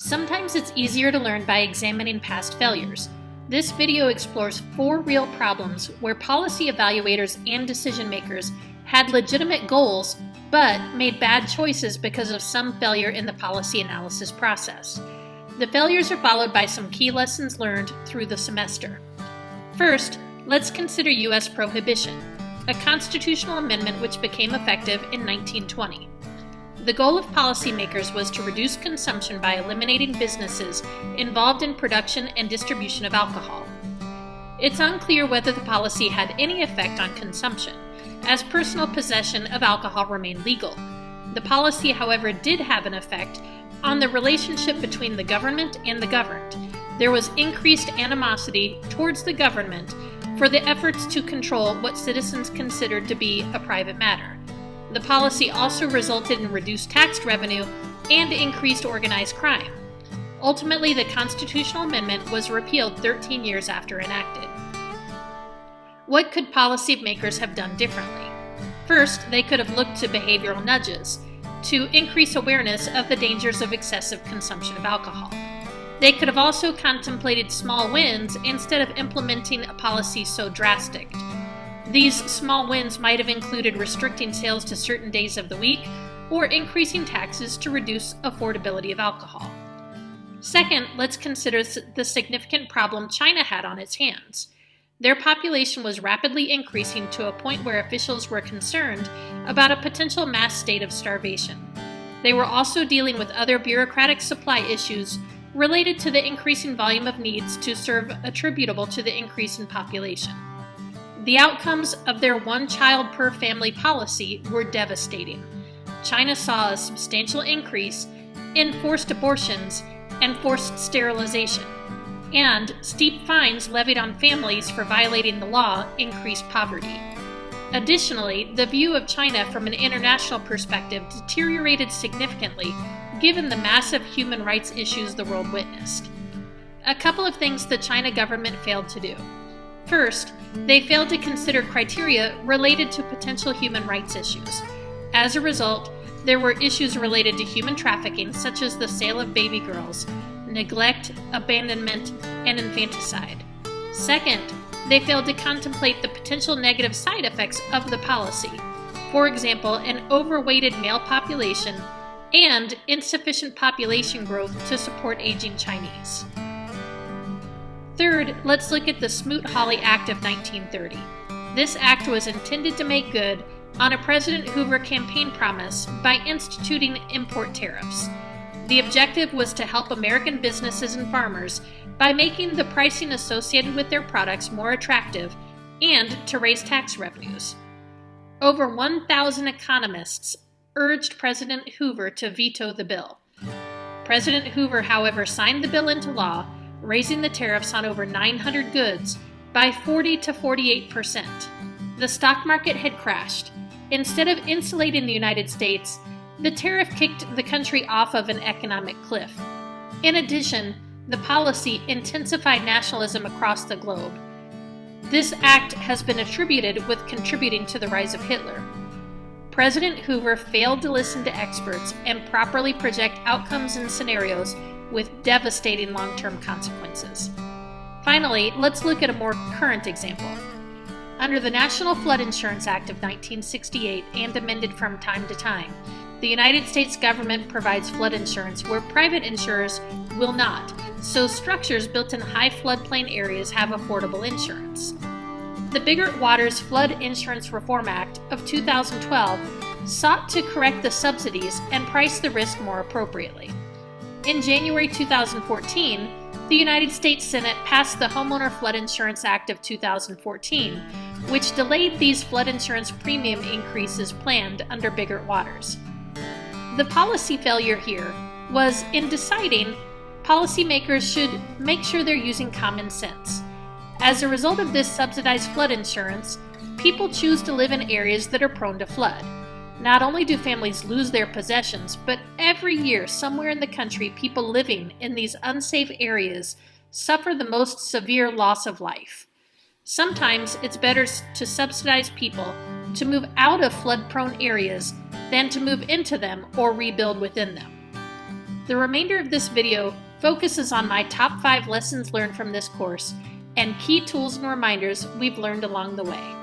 Sometimes it's easier to learn by examining past failures. This video explores 4 real problems where policy evaluators and decision makers had legitimate goals but made bad choices because of some failure in the policy analysis process. The failures are followed by some key lessons learned through the semester. First, let's consider U.S. prohibition, a constitutional amendment which became effective in 1920. The goal of policymakers was to reduce consumption by eliminating businesses involved in production and distribution of alcohol. It's unclear whether the policy had any effect on consumption, as personal possession of alcohol remained legal. The policy, however, did have an effect on the relationship between the government and the governed. There was increased animosity towards the government for the efforts to control what citizens considered to be a private matter. The policy also resulted in reduced tax revenue and increased organized crime. Ultimately, the constitutional amendment was repealed 13 years after enacted. What could policymakers have done differently? First, they could have looked to behavioral nudges to increase awareness of the dangers of excessive consumption of alcohol. They could have also contemplated small wins instead of implementing a policy so drastic. These small wins might have included restricting sales to certain days of the week or increasing taxes to reduce affordability of alcohol. Second, let's consider the significant problem China had on its hands. Their population was rapidly increasing to a point where officials were concerned about a potential mass state of starvation. They were also dealing with other bureaucratic supply issues related to the increasing volume of needs to serve attributable to the increase in population. The outcomes of their one-child per family policy were devastating. China saw a substantial increase in forced abortions and forced sterilization, and steep fines levied on families for violating the law increased poverty. Additionally, the view of China from an international perspective deteriorated significantly given the massive human rights issues the world witnessed. A couple of things the China government failed to do. First, they failed to consider criteria related to potential human rights issues. As a result, there were issues related to human trafficking, such as the sale of baby girls, neglect, abandonment, and infanticide. Second, they failed to contemplate the potential negative side effects of the policy. For example, an overweighted male population and insufficient population growth to support aging Chinese. Third, let's look at the Smoot-Hawley Act of 1930. This act was intended to make good on a President Hoover campaign promise by instituting import tariffs. The objective was to help American businesses and farmers by making the pricing associated with their products more attractive and to raise tax revenues. Over 1,000 economists urged President Hoover to veto the bill. President Hoover, however, signed the bill into law, raising the tariffs on over 900 goods by 40 to 48%. The stock market had crashed. Instead of insulating the United States, the tariff kicked the country off of an economic cliff. In addition, the policy intensified nationalism across the globe. This act has been attributed with contributing to the rise of Hitler. President Hoover failed to listen to experts and properly project outcomes and scenarios with devastating long-term consequences. Finally, let's look at a more current example. Under the National Flood Insurance Act of 1968 and amended from time to time, the United States government provides flood insurance where private insurers will not, so structures built in high floodplain areas have affordable insurance. The Biggert-Waters Flood Insurance Reform Act of 2012 sought to correct the subsidies and price the risk more appropriately. In January 2014, the United States Senate passed the Homeowner Flood Insurance Act of 2014, which delayed these flood insurance premium increases planned under Biggert-Waters. The policy failure here was in deciding policymakers should make sure they're using common sense. As a result of this subsidized flood insurance, people choose to live in areas that are prone to flood. Not only do families lose their possessions, but every year somewhere in the country, people living in these unsafe areas suffer the most severe loss of life. Sometimes it's better to subsidize people to move out of flood-prone areas than to move into them or rebuild within them. The remainder of this video focuses on my top 5 lessons learned from this course and key tools and reminders we've learned along the way.